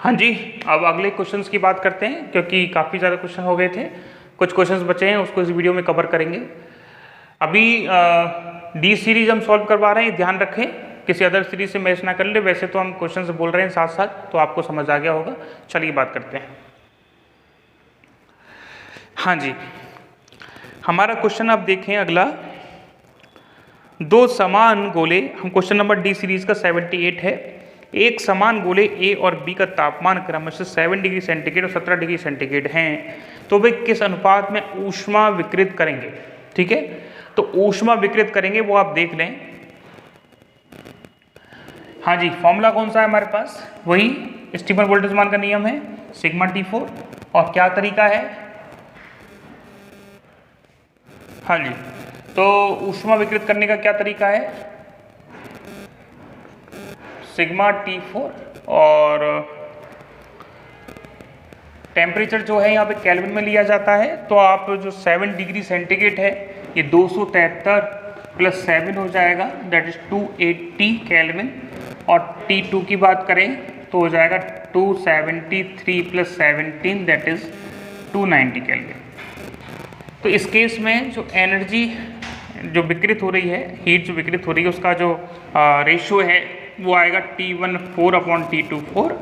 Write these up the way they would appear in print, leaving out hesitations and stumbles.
हाँ जी, अब अगले क्वेश्चंस की बात करते हैं क्योंकि काफ़ी ज़्यादा क्वेश्चन हो गए थे, कुछ क्वेश्चंस बचे हैं उसको इस वीडियो में कवर करेंगे। अभी डी सीरीज हम सॉल्व करवा रहे हैं, ध्यान रखें किसी अदर सीरीज से मैच ना कर ले। वैसे तो हम क्वेश्चंस बोल रहे हैं साथ साथ, तो आपको समझ आ गया होगा। चलिए बात करते हैं। हाँ जी, हमारा क्वेश्चन आप देखें अगला, दो समान गोले, हम क्वेश्चन नंबर डी सीरीज का 78 है। एक समान गोले ए और बी का तापमान क्रमशः 7 डिग्री सेंटीग्रेड और 17 डिग्री सेंटीग्रेड हैं, तो वे किस अनुपात में ऊष्मा विकृत करेंगे। ठीक है, तो ऊष्मा विकृत करेंगे वो आप देख लें। हाँ जी, फॉर्मूला कौन सा है हमारे पास, वही स्टीफन बोल्ट्जमान का नियम है, सिग्मा T4। और क्या तरीका है, हाँ जी, तो ऊष्मा विकृत करने का क्या तरीका है, सिग्मा T4। और टेम्परेचर जो है यहाँ पे केल्विन में लिया जाता है, तो आप जो 7 डिग्री सेंटीग्रेड है ये 273 प्लस 7 हो जाएगा, दैट इज 280 केल्विन। और T2 की बात करें तो हो जाएगा 273 प्लस 17 दैट इज 290 केल्विन। तो इस केस में जो एनर्जी जो विकृत हो रही है, हीट जो विकृत हो रही है, उसका जो रेशियो है वो आएगा T1 4/T2 4।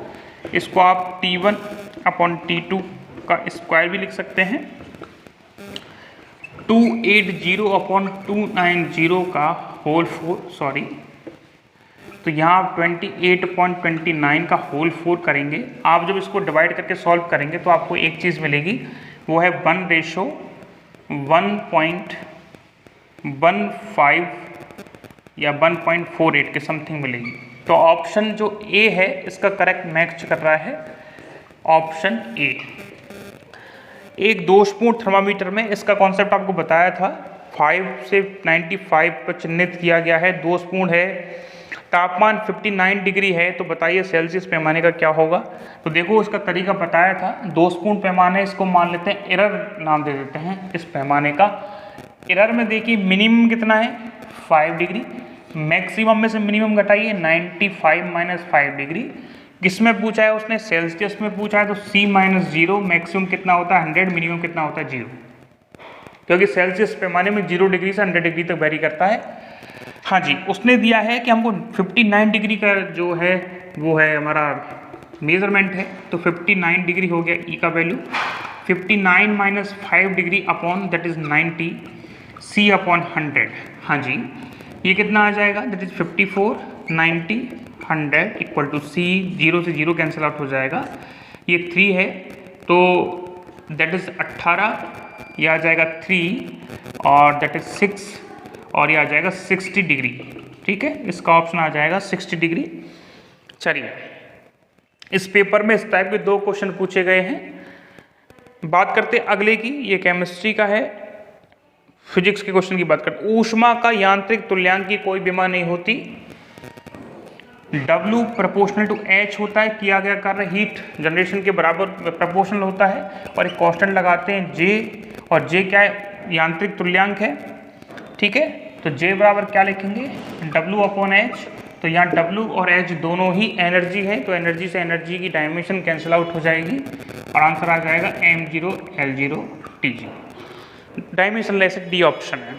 इसको आप T1/T2 का स्क्वायर भी लिख सकते हैं, 280/290 का होल 4, सॉरी, तो यहाँ आप 28.29 का होल 4 करेंगे। आप जब इसको डिवाइड करके सॉल्व करेंगे तो आपको एक चीज़ मिलेगी, वो है 1:1.15 या 1.48 के समथिंग मिलेगी। तो ऑप्शन जो ए है इसका करेक्ट मैच कर रहा है, ऑप्शन ए। एक दोषपूर्ण थर्मामीटर में, इसका कॉन्सेप्ट आपको बताया था, 5 से 95 पर चिन्हित किया गया है, दोषपूर्ण है, तापमान 59 डिग्री है, तो बताइए सेल्सियस पैमाने का क्या होगा। तो देखो इसका तरीका बताया था, दोषपूर्ण पैमाने, इसको मान लेते हैं एरर नाम दे देते हैं इस पैमाने का। एरर में देखिए मिनिमम कितना है 5 डिग्री, मैक्सिमम में से मिनिमम घटाइए 95 - 5 डिग्री। किसमें पूछा है उसने, सेल्सियस में पूछा है, तो C-0, मैक्सिमम कितना होता है 100, मिनिमम कितना होता है 0, क्योंकि सेल्सियस पैमाने में 0 डिग्री से 100 डिग्री तक वेरी करता है। हाँ जी, उसने दिया है कि हमको 59 डिग्री का जो है वो है हमारा मेजरमेंट है, तो 59 डिग्री हो गया ई का value, 59 - 5 degree upon that is 90 C/100। हाँ जी, ये कितना आ जाएगा, दैट इज 54, 90, 100 इक्वल टू C, 0 से 0 कैंसिल आउट हो जाएगा, ये 3 है, तो दैट इज 18, ये आ जाएगा 3 और दैट इज 6 और ये आ जाएगा 60 डिग्री। ठीक है, इसका ऑप्शन आ जाएगा 60 डिग्री। चलिए, इस पेपर में इस टाइप के 2 क्वेश्चन पूछे गए हैं। बात करते अगले की, ये केमिस्ट्री का है, फिजिक्स के क्वेश्चन की बात करते। ऊष्मा का यांत्रिक तुल्यांक की कोई विमा नहीं होती, W प्रोपोर्शनल टू H होता है, किया गया कार्य हीट जनरेशन के बराबर प्रोपोर्शनल होता है, और एक कांस्टेंट लगाते हैं J, और J क्या है, यांत्रिक तुल्यांक है। ठीक है, तो J बराबर क्या लिखेंगे, W/H, तो यहाँ W और H दोनों ही एनर्जी है, तो एनर्जी से एनर्जी की डायमेंशन कैंसिल आउट हो जाएगी और आंसर आ जाएगा M0L0Tg। डायमेंशनलेस डी ऑप्शन है।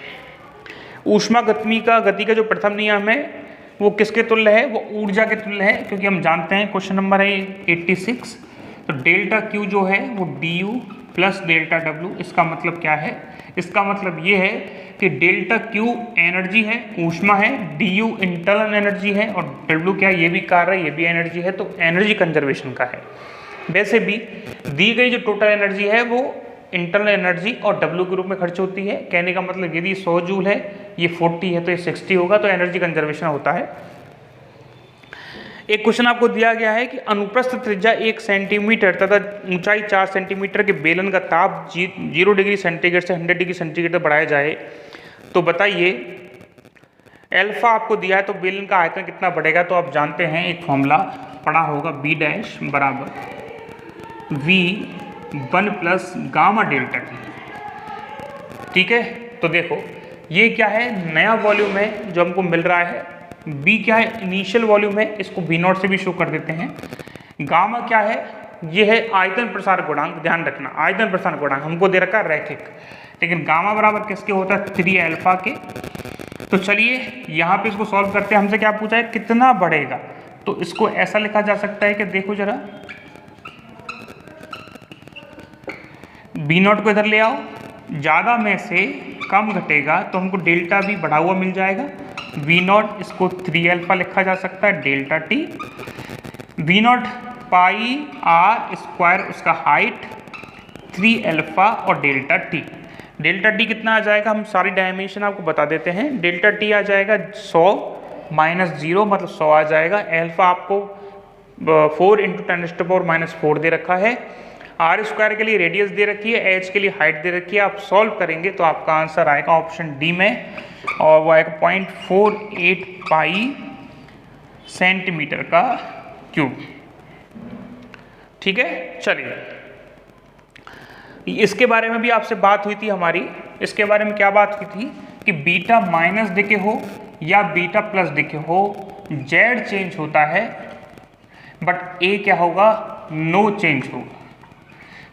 ऊष्मा गति का जो प्रथम नियम है वो किसके तुल्य है, वो ऊर्जा के तुल्य है, क्योंकि हम जानते हैं क्वेश्चन नंबर है 86, तो डेल्टा Q जो है वो du प्लस डेल्टा W। इसका मतलब क्या है, इसका मतलब ये है कि डेल्टा Q एनर्जी है, ऊष्मा है, du इंटरनल एनर्जी है, और W क्या है, ये भी कार्य है, ये भी एनर्जी है, तो एनर्जी कंजर्वेशन का है। वैसे भी दी गई जो टोटल एनर्जी है वो इंटरनल एनर्जी और W के रूप में खर्च होती है। कहने का मतलब यदि 100 जूल है, ये 40 है, तो ये 60 होगा, तो एनर्जी कंजर्वेशन होता है। एक क्वेश्चन आपको दिया गया है कि अनुप्रस्थ त्रिज्या 1 सेंटीमीटर तथा ऊंचाई 4 सेंटीमीटर के बेलन का ताप 0 डिग्री सेंटीग्रेड से 100 डिग्री सेंटीग्रेड तक बढ़ाया जाए, तो बताइए अल्फा आपको दिया है, तो बेलन का आयतन कितना बढ़ेगा। तो आप जानते हैं एक फॉर्मूला पढ़ा होगा, B' बराबर V1 plus gamma delta T। ठीक है, तो देखो ये क्या है, नया वॉल्यूम है जो हमको मिल रहा है, B क्या है, इनिशियल वॉल्यूम है, इसको V0 से भी शो कर देते हैं। गामा क्या है, ये है आयतन प्रसार गुणांक, ध्यान रखना आयतन प्रसार गुणांक हमको दे रखा है रैखिक, लेकिन गामा बराबर किसके होता है 3 अल्फा के। तो चलिए यहाँ पे इसको सॉल्व करते हैं। हमसे क्या पूछा है कितना बढ़ेगा, तो इसको ऐसा लिखा जा सकता है कि देखो जरा बी नॉट को इधर ले आओ, ज़्यादा में से कम घटेगा तो हमको डेल्टा भी बढ़ा हुआ मिल जाएगा। वी नॉट इसको 3 अल्फा लिखा जा सकता है delta T, V naught pi R square उसका हाइट 3 अल्फा और डेल्टा टी। डेल्टा टी कितना आ जाएगा, हम सारी डायमेंशन आपको बता देते हैं। डेल्टा टी आ जाएगा 100 माइनस 0 मतलब 100 आ जाएगा। अल्फा आपको 4 × 10⁻⁻⁴ दे रखा है। आर स्क्वायर के लिए रेडियस दे रखी है, एच के लिए हाइट दे रखी है। आप सॉल्व करेंगे तो आपका आंसर आएगा ऑप्शन डी में, और वो आएगा 0.48 पाई सेंटीमीटर का क्यूब। ठीक है, चलिए इसके बारे में भी आपसे बात हुई थी हमारी। इसके बारे में क्या बात हुई थी कि बीटा माइनस डिके हो या बीटा प्लस डिके हो, जेड चेंज होता है बट ए क्या होगा, नो चेंज होगा।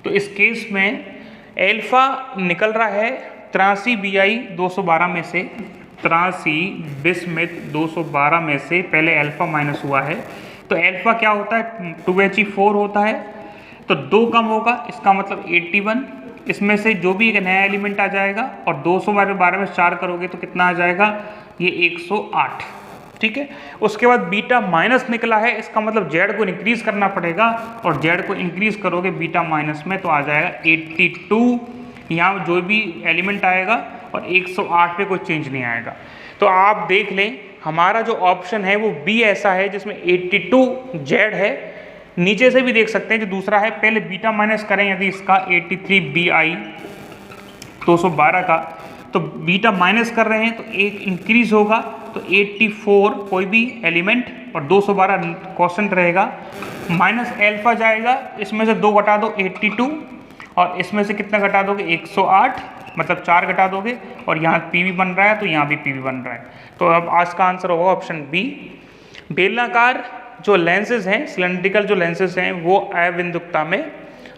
तो इस केस में एल्फा निकल रहा है 83 BI 212 में से, 83 बिस्मिथ 212 में से पहले अल्फा माइनस हुआ है, तो अल्फा क्या होता है 2He4 होता है, तो 2 कम होगा, इसका मतलब 81। इसमें से जो भी एक नया एलिमेंट आ जाएगा और 212 में 4 करोगे तो कितना आ जाएगा, ये 108। ठीक है, उसके बाद बीटा माइनस निकला है, इसका मतलब जेड को इंक्रीज करना पड़ेगा, और जेड को इंक्रीज करोगे बीटा माइनस में तो आ जाएगा 82, यहाँ जो भी एलिमेंट आएगा, और 108 पे कोई चेंज नहीं आएगा। तो आप देख लें हमारा जो ऑप्शन है वो बी ऐसा है जिसमें 82 जेड है। नीचे से भी देख सकते हैं जो दूसरा है, पहले बीटा माइनस करें यदि इसका 83 BI 212 का, तो बीटा माइनस कर रहे हैं तो एक इंक्रीज होगा, तो 84 कोई भी एलिमेंट और 212 कांस्टेंट रहेगा, माइनस अल्फा जाएगा, इसमें से 2 घटा दो 82, और इसमें से कितना घटा दोगे 108, मतलब 4 घटा दोगे, और यहाँ पीवी बन रहा है तो यहाँ भी पीवी बन रहा है। तो अब आज का आंसर होगा ऑप्शन बी। बेलनाकार जो लेंसेज हैं, सिलेंड्रिकल जो लेंसेज हैं, वो अबिंदुकता में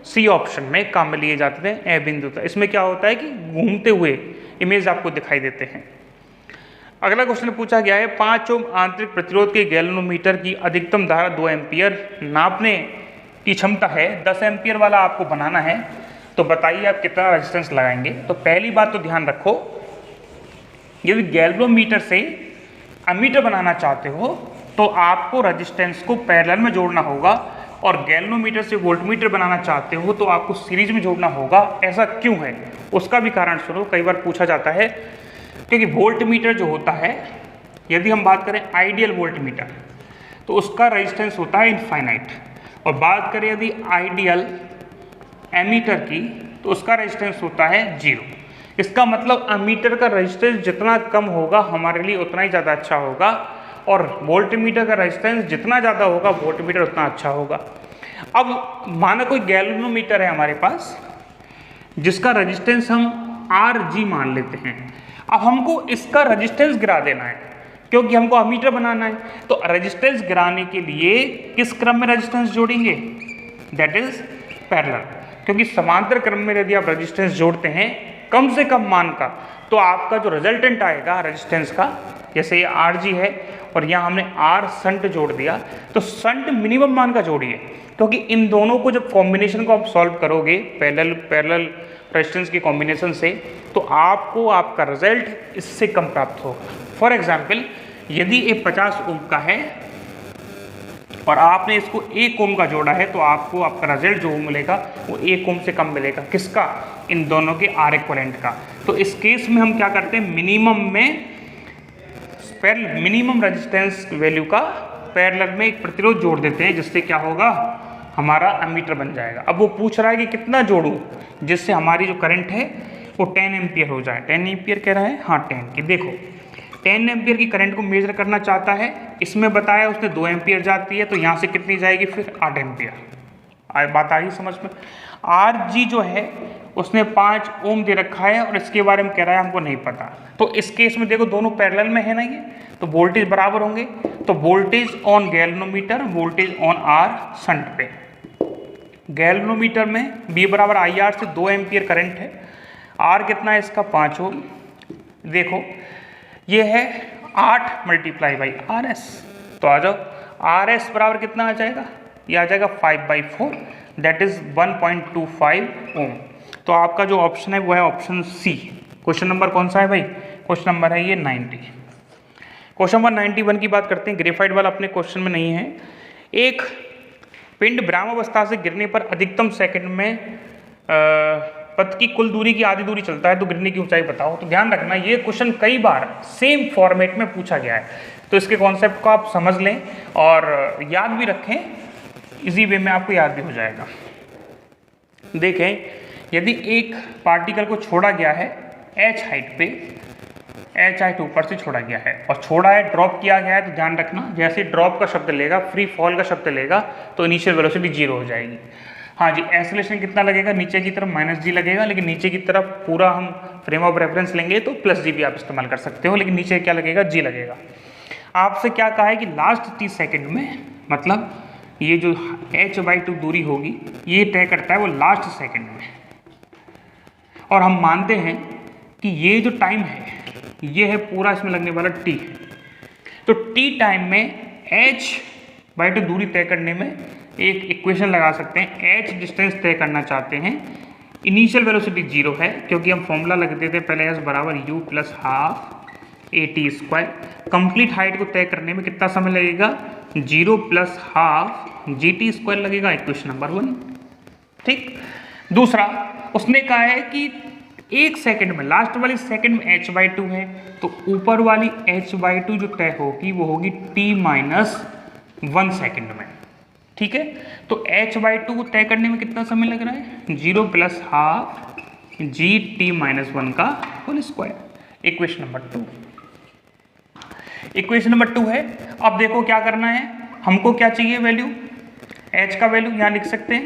सी ऑप्शन में काम में लिए जाते हैं। अबिंदुकता इसमें क्या होता है कि घूमते हुए इमेज आपको दिखाई देते हैं। अगला क्वेश्चन पूछा गया है 5 ओम आंतरिक प्रतिरोध के गैल्वेनोमीटर की अधिकतम धारा 2 एम्पियर नापने की क्षमता है, 10 एम्पियर वाला आपको बनाना है, तो बताइए आप कितना रेजिस्टेंस लगाएंगे। तो पहली बात तो ध्यान रखो, यदि गैल्वेनोमीटर से अमीटर बनाना चाहते हो तो आपको रेजिस्टेंस को पैरेलल में जोड़ना होगा, और गैल्वेनोमीटर से वोल्टमीटर बनाना चाहते हो तो आपको सीरीज में जोड़ना होगा। ऐसा क्यों है, उसका भी कारण सुनो, कई बार पूछा जाता है। क्योंकि वोल्टमीटर जो होता है, यदि हम बात करें आइडियल वोल्टमीटर तो उसका रेजिस्टेंस होता है इनफाइनाइट, और बात करें यदि आइडियल एमीटर की तो उसका रेजिस्टेंस होता है 0। इसका मतलब अमीटर का रेजिस्टेंस जितना कम होगा हमारे लिए उतना ही ज़्यादा अच्छा होगा, और वोल्टमीटर का रेजिस्टेंस जितना ज़्यादा होगा वोल्टमीटर उतना अच्छा होगा। अब माना कोई गैल्वेनोमीटर है हमारे पास जिसका रेजिस्टेंस हम RG मान लेते हैं। अब हमको इसका रेजिस्टेंस गिरा देना है क्योंकि हमको अमीटर बनाना है, तो रेजिस्टेंस गिराने के लिए किस क्रम में रेजिस्टेंस जोड़ेंगे, दैट इज पैरेलल। क्योंकि समांतर क्रम में यदि आप रेजिस्टेंस जोड़ते हैं कम से कम मान का, तो आपका जो रिजल्टेंट आएगा रेजिस्टेंस का, जैसे ये RG है और यहाँ हमने R शंट जोड़ दिया, तो शंट मिनिमम मान का जोड़िए, क्योंकि इन दोनों को जब कॉम्बिनेशन को आप सॉल्व करोगे पैरेलल रेजिस्टेंस के कॉम्बिनेशन से, तो आपको आपका रिजल्ट इससे कम प्राप्त होगा। फॉर एग्जाम्पल यदि ये 50 ओम का है और आपने इसको 1 ओम का जोड़ा है, तो आपको आपका रिजल्ट जो मिलेगा वो 1 ओम से कम मिलेगा। किसका, इन दोनों के R इक्विवेलेंट का। तो इस केस में हम क्या करते हैं, मिनिमम रेजिस्टेंस वैल्यू का पैरेलल में एक प्रतिरोध जोड़ देते हैं, जिससे क्या होगा, हमारा अमीटर बन जाएगा। अब वो पूछ रहा है कि कितना जोड़ूं जिससे हमारी जो करंट है वो 10 एम्पियर हो जाए। 10 एम्पियर कह रहा है, हाँ 10 की। देखो 10 एम्पियर की करंट को मेजर करना चाहता है, इसमें बताया उसने 2 एम्पियर जाती है, तो यहाँ से कितनी जाएगी फिर 8 एम्पियर। बात आ गई समझ में। RG जो है उसने 5 ओम दे रखा है और इसके बारे में कह रहा है हमको नहीं पता। तो इस केस में देखो दोनों पैरेलल में है ना ये, तो वोल्टेज बराबर होंगे। तो voltage on galvanometer, voltage on R shunt पे। गैल्वेनोमीटर में V बराबर IR से 2 एम्पियर करंट है। R कितना है इसका 5 ओम। देखो ये है 8 मल्टीप्लाई बाई RS, तो आ जाओ RS बराबर कितना आ जाएगा, ये आ जाएगा 5/4 दैट इज 1.25 ओम। तो आपका जो ऑप्शन है वो है ऑप्शन सी। क्वेश्चन नंबर कौन सा है भाई, क्वेश्चन नंबर है ये 90। क्वेश्चन नंबर 91 की बात करते हैं, ग्रेफाइट वाला अपने क्वेश्चन में नहीं है। एक पिंड ब्रह्मावस्था से गिरने पर अधिकतम सेकंड में पथ की कुल दूरी की आधी दूरी चलता है तो गिरने की ऊंचाई बताओ। तो ध्यान रखना ये क्वेश्चन कई बार सेम फॉर्मेट में पूछा गया है, तो इसके कॉन्सेप्ट को आप समझ लें और याद भी रखें, इजी वे में आपको याद भी हो जाएगा। देखें यदि एक पार्टिकल को छोड़ा गया है h हाइट पे, h हाइट ऊपर से छोड़ा गया है और छोड़ा है ड्रॉप किया गया है, तो ध्यान रखना जैसे ड्रॉप का शब्द लेगा, फ्री फॉल का शब्द लेगा तो इनिशियल वेलोसिटी 0 हो जाएगी। हाँ जी, एक्सेलरेशन कितना लगेगा, नीचे की तरफ -g लगेगा, लेकिन नीचे की तरफ पूरा हम फ्रेम ऑफ रेफरेंस लेंगे तो +g भी आप इस्तेमाल कर सकते हो, लेकिन नीचे क्या लगेगा, g लगेगा। आपसे क्या कहा है कि लास्ट 30 सेकंड में, मतलब ये जो h/2 दूरी होगी ये तय करता है वो लास्ट सेकंड में, और हम मानते हैं कि ये जो टाइम है ये है पूरा इसमें लगने वाला t। तो t टाइम में h/2 दूरी तय करने में एक इक्वेशन लगा सकते हैं। h डिस्टेंस तय करना चाहते हैं, इनिशियल वेलोसिटी 0 है क्योंकि हम फॉर्मूला लग देते पहले s बराबर u + ½ at²। कंप्लीट हाइट को तय करने में कितना समय लगेगा, 0 + ½ gt² लगेगा, इक्वेशन नंबर 1। ठीक, दूसरा उसने कहा है कि 1 सेकंड में, लास्ट वाली सेकंड में h/2 है, तो ऊपर वाली h/2 जो तय होगी वो होगी t-1 सेकंड में। ठीक है, तो h/2 को तय करने में कितना समय लग रहा है, 0 + ½ gt-1 का whole square, equation number 2। Equation number 2 है। अब देखो क्या करना है, हमको क्या चाहिए वैल्यू, h का वैल्यू यहाँ लिख सकते हैं।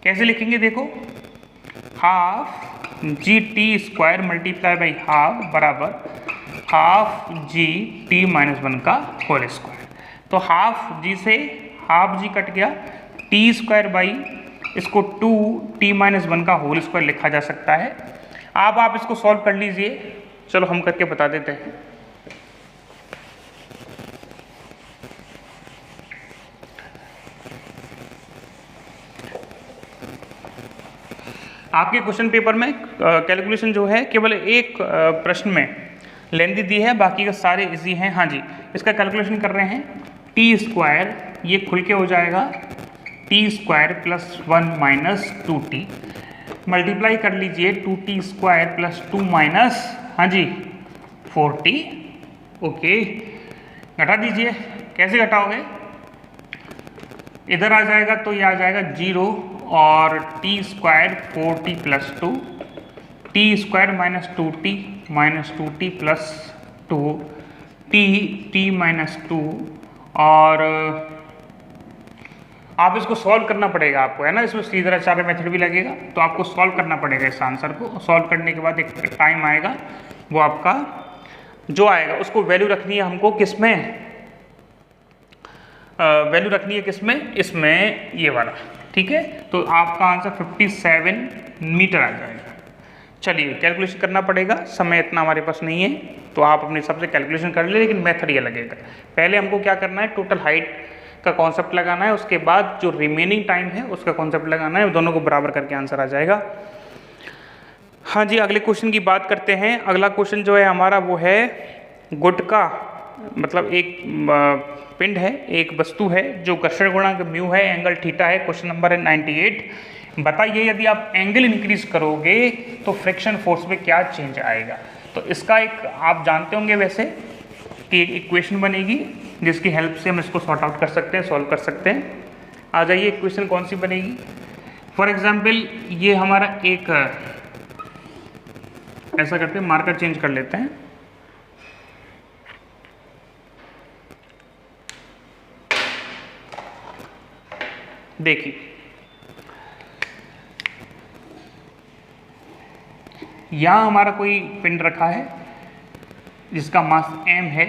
कैसे लिखेंगे, देखो ½ gt² मल्टीप्लाई बाई ½ बराबर ½ gt-1 का होल स्क्वायर। तो ½ से ½ कट गया, t² बाई इसको 2t-1 का होल स्क्वायर लिखा जा सकता है। अब आप इसको सॉल्व कर लीजिए, चलो हम करके बता देते हैं। आपके क्वेश्चन पेपर में कैलकुलेशन जो है केवल एक प्रश्न में लेंथी दी है, बाकी का सारे इजी हैं। हाँ जी, इसका कैलकुलेशन कर रहे हैं, t² ये खुल के हो जाएगा t² + 1 - 2t, मल्टीप्लाई कर लीजिए 2t² + 2 - हाँ जी 4t। ओके, घटा दीजिए, कैसे घटाओगे, इधर आ जाएगा तो ये आ जाएगा 0 और t² 4t + 2, t² - 2t - 2t + 2 t-2, और आप इसको सॉल्व करना पड़ेगा आपको, है ना, इसमें श्रीधराचार्य मेथड भी लगेगा, तो आपको सॉल्व करना पड़ेगा इस आंसर को। सॉल्व करने के बाद एक टाइम आएगा, वो आपका जो आएगा उसको वैल्यू रखनी है हमको किसमें, वैल्यू रखनी है किसमें, इसमें ये वाला। ठीक है, तो आपका आंसर 57 मीटर आ जाएगा। चलिए कैलकुलेशन करना पड़ेगा, समय इतना हमारे पास नहीं है, तो आप अपने हिसाब से कैलकुलेशन कर ले, लेकिन मेथड ये लगेगा। पहले हमको क्या करना है, टोटल हाइट का कॉन्सेप्ट लगाना है, उसके बाद जो रिमेनिंग टाइम है उसका कॉन्सेप्ट लगाना है, दोनों को बराबर करके आंसर आ जाएगा। हाँ जी, अगले क्वेश्चन की बात करते हैं। अगला क्वेश्चन जो है हमारा वो है गुटका, मतलब एक पिंड है, एक वस्तु है जो घर्षण गुणांक म्यू है, एंगल थीटा है। क्वेश्चन नंबर है 98। बताइए यदि आप एंगल इंक्रीज करोगे तो फ्रिक्शन फोर्स में क्या चेंज आएगा। तो इसका एक आप जानते होंगे वैसे कि एक इक्वेशन बनेगी जिसकी हेल्प से हम इसको सॉर्ट आउट कर सकते हैं, सॉल्व कर सकते हैं। आ जाइए, इक्वेशन कौन सी बनेगी। फॉर एग्जाम्पल ये हमारा एक, ऐसा करते हैं मार्कर चेंज कर लेते हैं, देखिए यहाँ हमारा कोई पिंड रखा है जिसका मास m है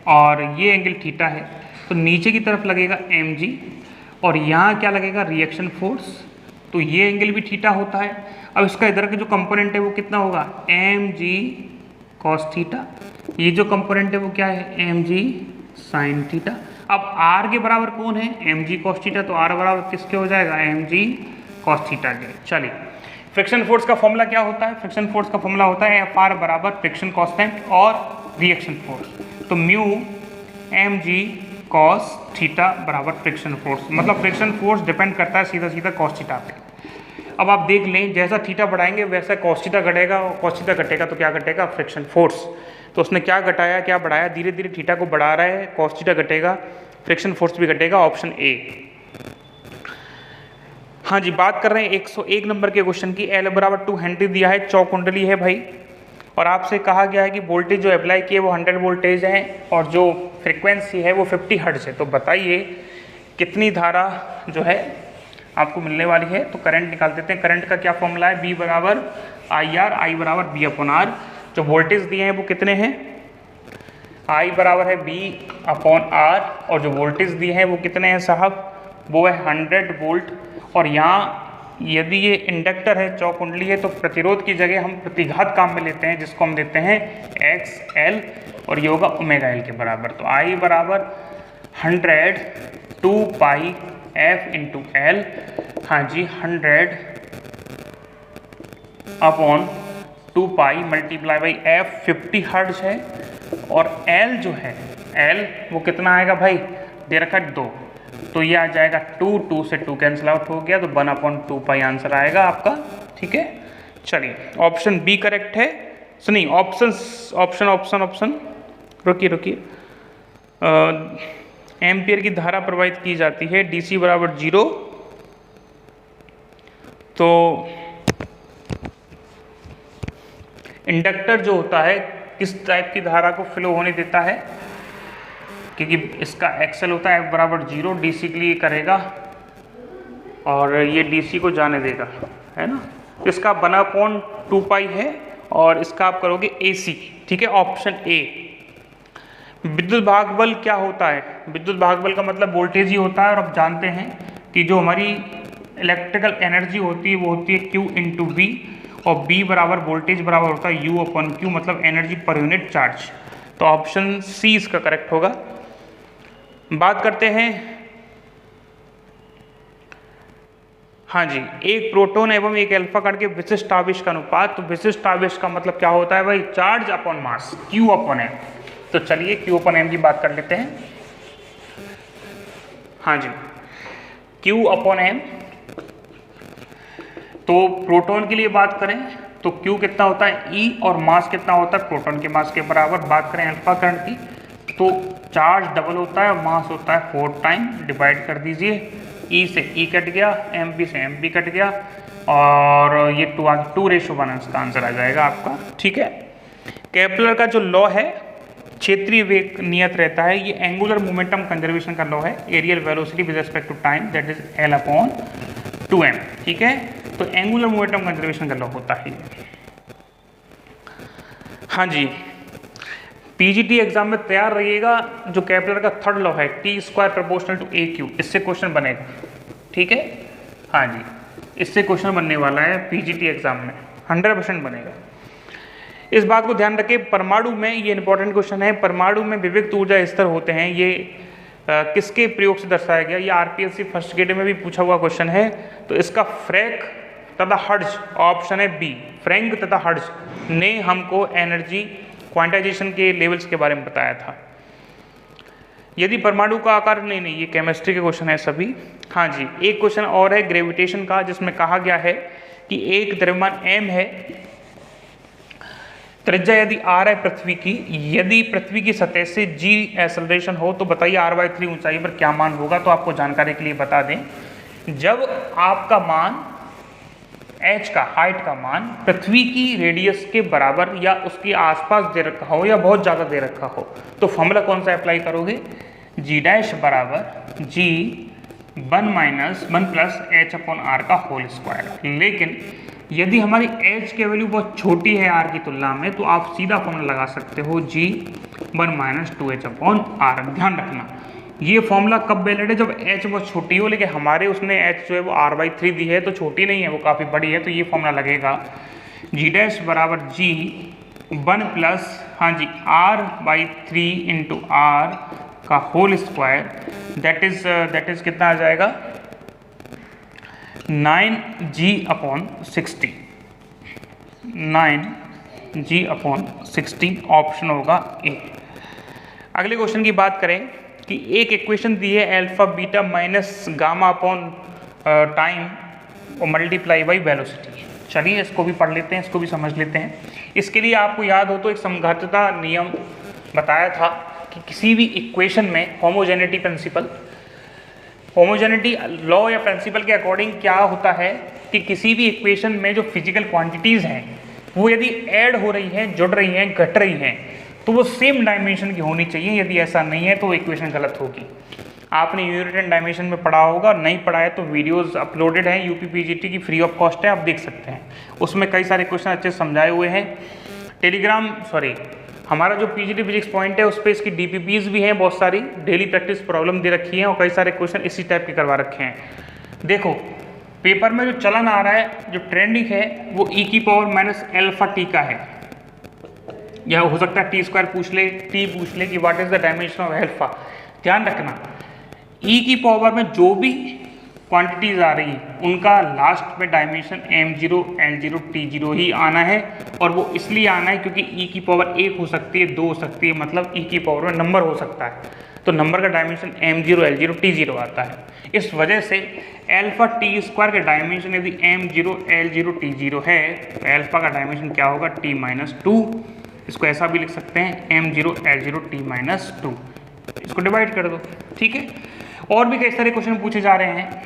और ये एंगल थीटा है, तो नीचे की तरफ लगेगा mg और यहाँ क्या लगेगा रिएक्शन फोर्स, तो ये एंगल भी थीटा होता है। अब इसका इधर का जो कंपोनेंट है वो कितना होगा mg cos थीटा, ये जो कंपोनेंट है वो क्या है mg sin थीटा। अब r के बराबर कौन है mg cos थीटा, तो r बराबर किसके हो जाएगा mg cos थीटा के। चलिए फ्रिक्शन फोर्स का फॉर्मूला क्या होता है, फ्रिक्शन फोर्स का फॉर्मूला होता है Fr बराबर फ्रिक्शन कांस्टेंट और रिएक्शन फोर्स, तो म्यू mg cos थीटा बराबर फ्रिक्शन फोर्स, मतलब फ्रिक्शन फोर्स डिपेंड करता है सीधा सीधा cos थीटा पे। अब आप देख लें जैसा थीटा बढ़ाएंगे वैसा cos थीटा घटेगा और cos थीटा घटेगा तो क्या घटेगा फ्रिक्शन फोर्स, तो उसने क्या घटाया क्या बढ़ाया, धीरे धीरे थीटा को बढ़ा रहा है, cos थीटा घटेगा फ्रिक्शन फोर्स भी घटेगा, ऑप्शन ए। हाँ जी, बात कर रहे हैं 101 नंबर के क्वेश्चन की। L बराबर 2 हेनरी दिया है, चौक कुंडली है भाई, और आपसे कहा गया है कि वोल्टेज जो अप्लाई किए वो 100 वोल्टेज है और जो फ्रीक्वेंसी है वो 50 हर्ट्ज है। तो बताइए कितनी धारा जो है आपको मिलने वाली है। तो करंट निकाल देते हैं। करंट का क्या फॉर्मूला है, B बराबर I बराबर B अपॉन R। जो वोल्टेज दिए हैं वो कितने हैं, I बराबर है B अपॉन R और जो वोल्टेज दिए हैं वो कितने हैं साहब, वो है 100 वोल्ट। और यहाँ यदि ये इंडक्टर है, चौक कुंडली है, तो प्रतिरोध की जगह हम प्रतिघात काम में लेते हैं जिसको हम देते हैं XL और ये होगा ओमेगा L के बराबर। तो I बराबर 100 2 पाई F इंटू L, हाँ जी 100 upon 2 pi multiply by F 50 hertz है और L जो है L वो कितना आएगा भाई, दे रखा है 2, तो ये आ जाएगा 2 से 2 कैंसिल आउट हो गया, तो 1/2 पाई आंसर आएगा आपका। ठीक है, चलिए ऑप्शन बी करेक्ट है। सुनिए ऑप्शन रुकिए एम्पियर की धारा प्रवाहित की जाती है DC बराबर 0, तो इंडक्टर जो होता है किस टाइप की धारा को फ्लो होने देता है, क्योंकि इसका एक्सेल होता है F बराबर 0, DC के लिए करेगा और ये DC को जाने देगा, है ना। तो इसका 1/2 पाई है और इसका आप करोगे AC। ठीक है, ऑप्शन ए। विद्युत भाग बल क्या होता है, विद्युत भाग बल का मतलब वोल्टेज ही होता है और आप जानते हैं कि जो हमारी इलेक्ट्रिकल एनर्जी होती है वो होती है Q इंटू V और B बराबर वोल्टेज बराबर होता है U अपॉन Q, मतलब एनर्जी पर यूनिट चार्ज। तो ऑप्शन सी इसका करेक्ट होगा। बात करते हैं, हाँ जी, एक प्रोटॉन एवं एक अल्फा कण के विशिष्ट आवेश का अनुपात। तो विशिष्ट आवेश का मतलब क्या होता है भाई, charge upon mass, Q upon M। तो चलिए Q अपॉन M की बात कर लेते हैं। हाँ जी, Q अपॉन M, तो प्रोटॉन के लिए बात करें तो Q कितना होता है E और मास कितना होता है प्रोटॉन के मास के बराबर। बात करें अल्फा कण की तो चार्ज डबल होता है और मास होता है 4 टाइम, डिवाइड कर दीजिए, E से E कट गया, MP से MP कट गया और ये 2:1 इसका आंसर आ जाएगा आपका। ठीक है, केपलर का जो लॉ है क्षेत्रीय वेग नियत रहता है, ये एंगुलर मोमेंटम कंजर्वेशन का लॉ है, areal velocity with respect to time that is L upon 2m। ठीक है, तो एंगुलर मोमेंटम कंजर्वेशन का लॉ होता है। हाँ जी, पीजीटी एग्जाम में तैयार रहिएगा, जो केपलर का थर्ड लॉ है T² प्रोपोर्शनल टू AQ, इससे क्वेश्चन बनेगा। ठीक है, हाँ जी, इससे क्वेश्चन बनने वाला है पीजीटी एग्जाम में, 100% बनेगा। इस बात को ध्यान रखें, परमाणु में, ये इंपॉर्टेंट क्वेश्चन है, परमाणु में विविक्त ऊर्जा स्तर होते हैं, ये किसके प्रयोग से दर्शाया गया, ये आरपीएससी फर्स्ट ग्रेड में भी पूछा हुआ क्वेश्चन है। तो इसका फ्रैंक तथा हर्ट्ज, ऑप्शन है बी, फ्रैंक तथा हर्ट्ज ने हमको एनर्जी क्वांटाइजेशन के लेवल्स के बारे में बताया था। यदि परमाणु का आकार, नहीं ये केमिस्ट्री के क्वेश्चन है सभी। हाँ जी, एक क्वेश्चन और है ग्रेविटेशन का, जिसमें कहा गया है कि एक द्रव्यमान m है, त्रिज्या यदि r है पृथ्वी की, यदि पृथ्वी की सतह से g एक्सेलरेशन हो तो बताइए r/3 ऊंचाई पर क्या मान होगा। तो आपको जानकारी के लिए बता दें, जब आपका मान h का, हाइट का मान पृथ्वी की रेडियस के बराबर या उसके आसपास दे रखा हो या बहुत ज़्यादा दे रखा हो, तो फॉर्मूला कौन सा अप्लाई करोगे, g' बराबर g 1 - 1 + h/r का होल स्क्वायर। लेकिन यदि हमारी h की वैल्यू बहुत छोटी है r की तुलना में तो आप सीधा फॉर्मूला लगा सकते हो g1 - 2h/r। ध्यान रखना ये फॉर्मूला कब वैलिड है, जब h बहुत छोटी हो, लेकिन हमारे उसने h जो है वो r/3 दी है तो छोटी नहीं है, वो काफ़ी बड़ी है, तो ये फॉर्मूला लगेगा g' बराबर g1 प्लस हाँ जी r/3 इंटू r का होल स्क्वायर दैट इज कितना आ जाएगा 9g/16 9g/16 ऑप्शन होगा ए। अगले क्वेश्चन की बात करें कि एक इक्वेशन दी है alpha beta minus gamma upon time और मल्टीप्लाई बाई वेलोसिटी। चलिए इसको भी पढ़ लेते हैं, इसको भी समझ लेते हैं। इसके लिए आपको याद हो तो एक समघातता नियम बताया था कि किसी भी इक्वेशन में होमोजेनिटी प्रिंसिपल, होमोजेनिटी लॉ या प्रिंसिपल के अकॉर्डिंग क्या होता है कि किसी भी इक्वेशन में जो फिजिकल क्वांटिटीज़ हैं वो यदि ऐड हो रही हैं, जुड़ रही हैं, घट रही हैं तो वो सेम डायमेंशन की होनी चाहिए। यदि ऐसा नहीं है तो इक्वेशन गलत होगी। आपने यूनिट एंड डायमेंशन में पढ़ा होगा, नहीं पढ़ा है तो वीडियोस अपलोडेड हैं यूपीपीजीटी की, फ्री ऑफ कॉस्ट है, आप देख सकते हैं। उसमें कई सारे क्वेश्चन अच्छे समझाए हुए हैं। हमारा जो पीजीटी फिजिक्स पॉइंट है उस पर इसकी डीपीपीज भी हैं बहुत सारी, डेली प्रैक्टिस प्रॉब्लम दे रखी है और कई सारे क्वेश्चन इसी टाइप के करवा रखे हैं। देखो पेपर में जो चलन आ रहा है, जो ट्रेंडिंग है वो e⁻∞ का है। यह हो सकता है t² पूछ ले, t पूछ ले कि what is the dimension of alpha. ध्यान रखना e में जो भी क्वांटिटीज आ रही हैं उनका लास्ट में डायमेंशन m0 l0 t0 ही आना है, और वो इसलिए आना है क्योंकि e⁻1 हो सकती है, 2 हो सकती है, मतलब e में नंबर हो सकता है, तो नंबर का डायमेंशन m0 l0 t0 आता है। इस वजह से अल्फा t² का डायमेंशन यदि m0 l0 t0 है तो अल्फा का डायमेंशन क्या होगा t-2। इसको ऐसा भी लिख सकते हैं m0 l0 t-2। इसको डिवाइड कर दो, ठीक है। और भी कई सारे क्वेश्चन पूछे जा रहे हैं।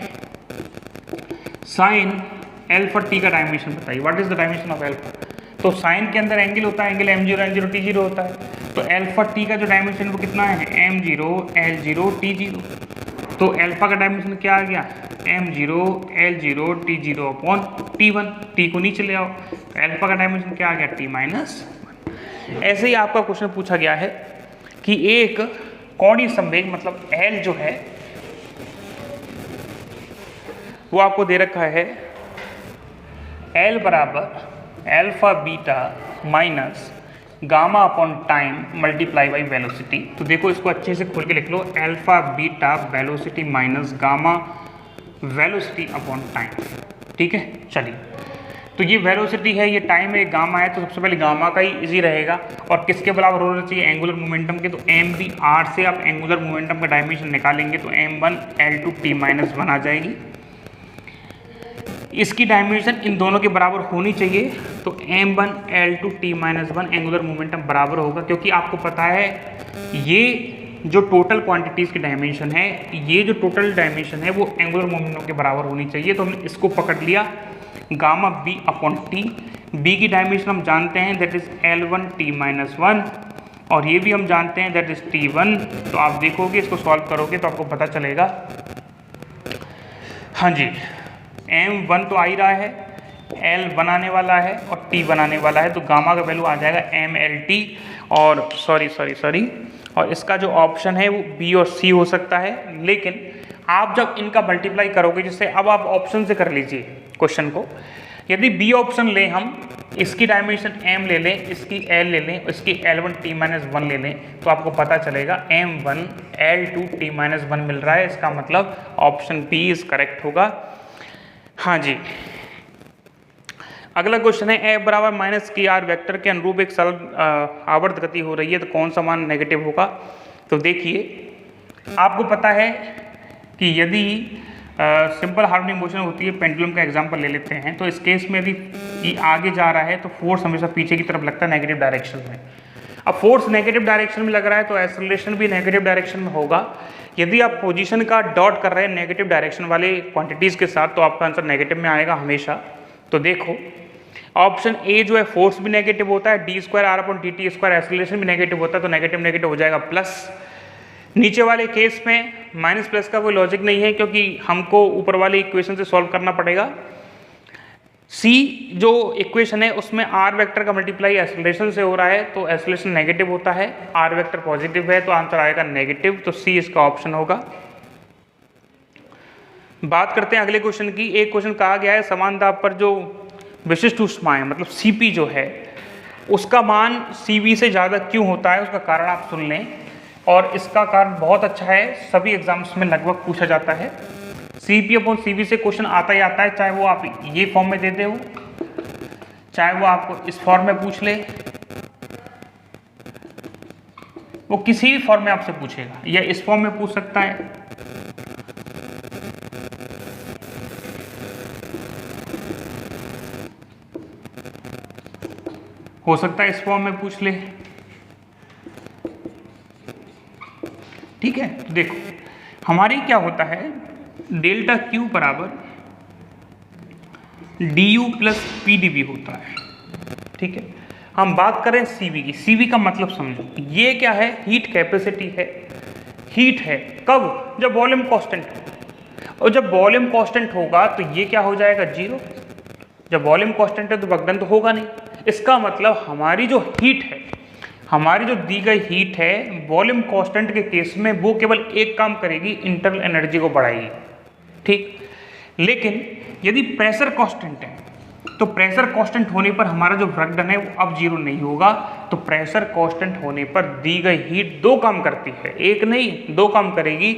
साइन अल्फा t का डायमेंशन बताइए, what is the dimension of alpha. तो साइन के अंदर एंगल होता है, एंगल m0 l0 t0 होता है, तो अल्फा t का जो डायमेंशन वो कितना है m0 l0 t0। तो अल्फा का डायमेंशन क्या आ गया m0 l0 t0 upon t1, t को नीचे ले आओ, तो अल्फा का डायमेंशन क्या आ गया t-1। ऐसे ही आपका क्वेश्चन पूछा गया है कि एक कोणीय संवेग मतलब L जो है वो आपको दे रखा है L बराबर alpha beta minus gamma upon time multiply by velocity. तो देखो इसको अच्छे से खोल के लिख लो, alpha beta velocity minus gamma velocity upon time, ठीक है। चलिए तो ये वेलोसिटी है, ये टाइम है, गामा है, तो सबसे पहले गामा का ही इजी रहेगा और किसके बराबर होना चाहिए एंगुलर मोमेंटम के, तो m/r से आप एंगुलर मोमेंटम का डायमेंशन निकालेंगे तो m1 l2 t-1 आ जाएगी। इसकी डायमेंशन इन दोनों के बराबर होनी चाहिए, तो m1 l2 t-1 angular momentum बराबर होगा, क्योंकि आपको पता है ये जो टोटल क्वांटिटीज़ की डायमेंशन है, ये जो टोटल डायमेंशन है वो एंगुलर मोमेंटम के बराबर होनी चाहिए। तो हमने इसको पकड़ लिया गामा b/t। b की डायमेंशन हम जानते हैं दैट इज l1 t-1 और ये भी हम जानते हैं दैट इज t1। तो आप देखोगे इसको सॉल्व करोगे तो आपको पता चलेगा, हाँ जी m1 तो आ ही रहा है, l बनाने वाला है और t बनाने वाला है, तो गामा का वैल्यू आ जाएगा mlt और सॉरी और इसका जो ऑप्शन है वो b और c हो सकता है। लेकिन आप जब इनका मल्टीप्लाई करोगे, जैसे अब आप ऑप्शन से कर लीजिए क्वेश्चन को, यदि बी ऑप्शन लें हम, इसकी डायमेंशन m ले लें, इसकी l ले लें, इसकी l1 t-1 ले लें, तो आपको पता चलेगा m1 l2 t-1 मिल रहा है। इसका मतलब ऑप्शन बी इज करेक्ट होगा, हाँ जी। अगला क्वेश्चन है ए बराबर -kr वेक्टर के अनुरूप एक सरल आवर्त गति हो रही है तो कौन सा मान नेगेटिव होगा। तो देखिए आपको पता है कि यदि सिंपल हार्मोनिक मोशन होती है, पेंडुलम का एग्जांपल ले लेते हैं, तो इस केस में यदि ये आगे जा रहा है तो फोर्स हमेशा पीछे की तरफ लगता है नेगेटिव डायरेक्शन में। अब फोर्स नेगेटिव डायरेक्शन में लग रहा है तो एक्सेलरेशन भी नेगेटिव डायरेक्शन में होगा। यदि आप पोजीशन का डॉट कर रहे हैं नेगेटिव डायरेक्शन वाले क्वांटिटीज़ के साथ तो आपका आंसर नेगेटिव में आएगा हमेशा। तो देखो ऑप्शन ए जो है फोर्स भी नेगेटिव होता है, d² r/dt² एक्सेलरेशन भी नेगेटिव होता है, तो नेगेटिव नेगेटिव हो जाएगा प्लस। नीचे वाले केस में माइनस प्लस का कोई लॉजिक नहीं है क्योंकि हमको ऊपर वाले इक्वेशन से सॉल्व करना पड़ेगा। सी जो इक्वेशन है उसमें आर वेक्टर का मल्टीप्लाई एक्सेलरेशन से हो रहा है, तो एक्सेलरेशन नेगेटिव होता है, आर वेक्टर पॉजिटिव है, तो आंसर आएगा नेगेटिव, तो सी इसका ऑप्शन होगा। बात करते हैं अगले क्वेश्चन की। एक क्वेश्चन कहा गया है समान दाब पर जो विशिष्ट ऊष्मा है, मतलब सीपी जो है उसका मान सीवी से ज़्यादा क्यों होता है, उसका कारण आप सुन लें। और इसका कारण बहुत अच्छा है, सभी एग्जाम्स में लगभग पूछा जाता है। सीपी अपॉन सीवी से क्वेश्चन आता ही आता है, चाहे वो आप ये फॉर्म में देते हो, चाहे वो आपको इस फॉर्म में पूछ ले, वो किसी भी फॉर्म में आपसे पूछेगा, या इस फॉर्म में पूछ सकता है, हो सकता है इस फॉर्म में पूछ ले। ठीक है, तो देखो हमारी क्या होता है, डेल्टा क्यू बराबर D U plus P D V होता है। ठीक है, हम बात करें सीवी की। सीवी का मतलब समझो, ये क्या है, हीट कैपेसिटी है, हीट है कब, जब वॉल्यूम कांस्टेंट हो, और जब वॉल्यूम कांस्टेंट होगा तो ये क्या हो जाएगा, जीरो। जब वॉल्यूम कांस्टेंट है तो वर्कडन तो होगा नहीं। इसका मतलब हमारी जो हीट है, हमारी जो दी गई हीट है वॉल्यूम कांस्टेंट के केस में वो केवल एक काम करेगी, इंटरनल एनर्जी को बढ़ाएगी। ठीक, लेकिन यदि प्रेशर कांस्टेंट है तो प्रेशर कांस्टेंट होने पर हमारा जो वर्कडन है वो अब जीरो नहीं होगा। तो प्रेशर कांस्टेंट होने पर दी गई हीट दो काम करती है, एक नहीं दो काम करेगी।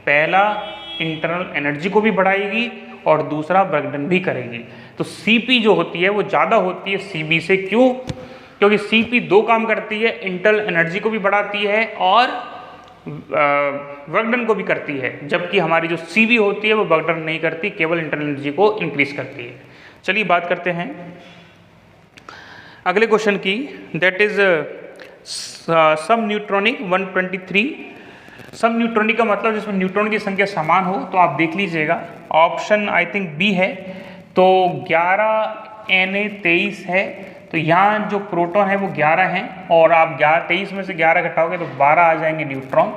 पहला इंटरनल एनर्जी को भी बढ़ाएगी और दूसरा वर्कडन भी करेगी। तो सीपी जो होती है वो ज़्यादा होती है सीबी से, क्यों, क्योंकि सीपी दो काम करती है, इंटरनल एनर्जी को भी बढ़ाती है और वर्कडन को भी करती है, जबकि हमारी जो सीवी होती है वो वर्कडन नहीं करती, केवल इंटरनल एनर्जी को इंक्रीज करती है। चलिए बात करते हैं अगले क्वेश्चन की, दैट इज सम न्यूट्रॉनिक 123। सम न्यूट्रॉनिक का मतलब जिसमें न्यूट्रॉन की संख्या समान हो, तो आप देख लीजिएगा ऑप्शन आई थिंक बी है, तो 11 Na23 है, तो यहाँ जो प्रोटॉन है वो 11 हैं, और आप 23 में से 11 घटाओगे तो 12 आ जाएंगे न्यूट्रॉन।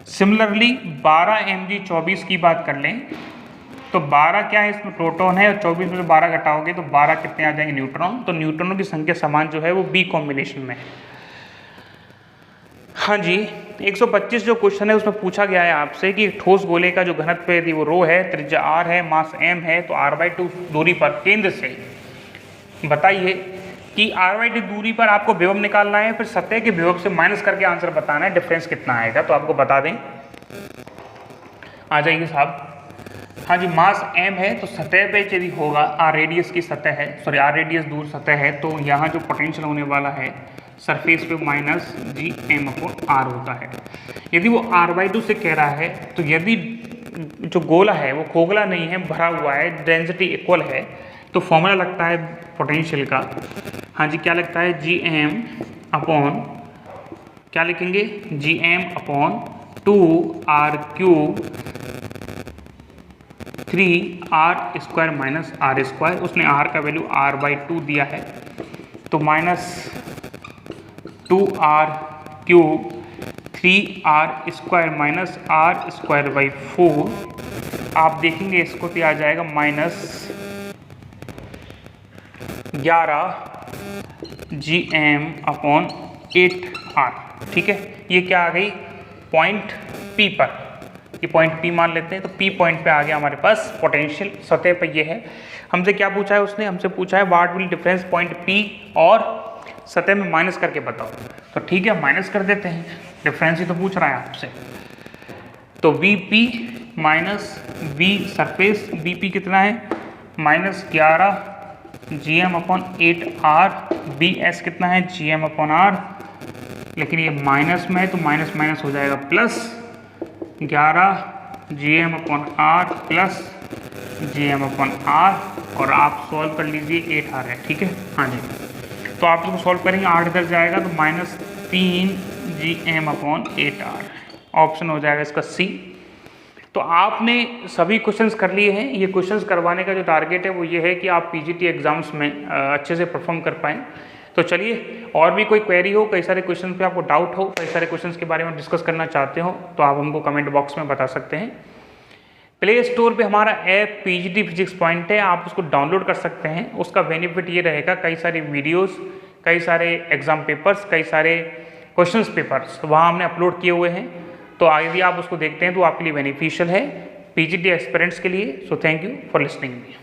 सिमिलरली 12 Mg24 की बात कर लें तो 12 क्या है, इसमें प्रोटॉन है, और 24 में से 12 घटाओगे तो 12 कितने आ जाएंगे, न्यूट्रॉन। तो न्यूट्रॉनों की संख्या समान जो है वो बी कॉम्बिनेशन में है। हाँ जी, 125 जो क्वेश्चन है उसमें पूछा गया है आपसे कि ठोस गोले का जो घनत्व यदि वो रो है, त्रिज्या r है, मास m है, तो r/2 दूरी पर केंद्र से बताइए कि r/2 दूरी पर आपको विभव निकालना है, फिर सतह के विभव से माइनस करके आंसर बताना है, डिफरेंस कितना आएगा। तो आपको बता दें, आ जाइए साहब। हाँ जी, मास m है, तो सतह पे यदि होगा, r रेडियस की सतह है, सॉरी r रेडियस दूर सतह है, तो यहाँ जो पोटेंशियल होने वाला है सरफेस पे माइनस Gm/r होता है। यदि वो r/2 से कह रहा है, तो यदि जो गोला है वो खोखला नहीं है, भरा हुआ है, डेंसिटी इक्वल है, तो फॉर्मूला लगता है पोटेंशियल का। हाँ जी, क्या लगता है, Gm/, क्या लिखेंगे, Gm/2r³ 3r² माइनस r²। उसने r का वैल्यू r/2 दिया है, तो minus 2r³ 3r² minus r²/4। आप देखेंगे इसको तो आ जाएगा माइनस 11 Gm/8r। ठीक है, ये क्या आ गई, पॉइंट P पर, ये पॉइंट P मान लेते हैं, तो P पॉइंट पे आ गया हमारे पास पोटेंशियल, सतह पे ये है। हमसे क्या पूछा है उसने, हमसे पूछा है what will difference point P और सतह में माइनस करके बताओ। तो ठीक है, माइनस कर देते हैं, डिफरेंस ही तो पूछ रहा है आपसे। तो Vp minus V surface, Vp कितना है, माइनस 11 Gm/8r, Bs कितना है, Gm/r, लेकिन ये माइनस में है तो माइनस माइनस हो जाएगा, प्लस 11 Gm/r प्लस Gm/r, और आप सॉल्व कर लीजिए, 8r है। ठीक है, हाँ जी, तो आप इसको सॉल्व करेंगे, 8 इधर जाएगा तो माइनस 3 Gm/8r, ऑप्शन हो जाएगा इसका सी। तो आपने सभी क्वेश्चंस कर लिए हैं। ये क्वेश्चंस करवाने का जो टारगेट है वो ये है कि आप पीजीटी एग्जाम्स में अच्छे से परफॉर्म कर पाएँ। तो चलिए, और भी कोई क्वेरी हो, कई सारे क्वेश्चन पे आपको डाउट हो, कई सारे क्वेश्चंस के बारे में डिस्कस करना चाहते हो, तो आप हमको कमेंट बॉक्स में बता सकते हैं। प्ले स्टोर पे हमारा ऐप पीजीटी फिजिक्स पॉइंट है, आप उसको डाउनलोड कर सकते हैं। उसका बेनिफिट ये रहेगा, कई सारे वीडियोस, कई सारे एग्जाम पेपर्स, कई सारे क्वेश्चंस पेपर्स वहाँ हमने अपलोड किए हुए हैं। तो यदि आप उसको देखते हैं तो आपके लिए बेनिफिशियल है पीजीटी एस्पिरेंट्स के लिए। So thank you for listening me.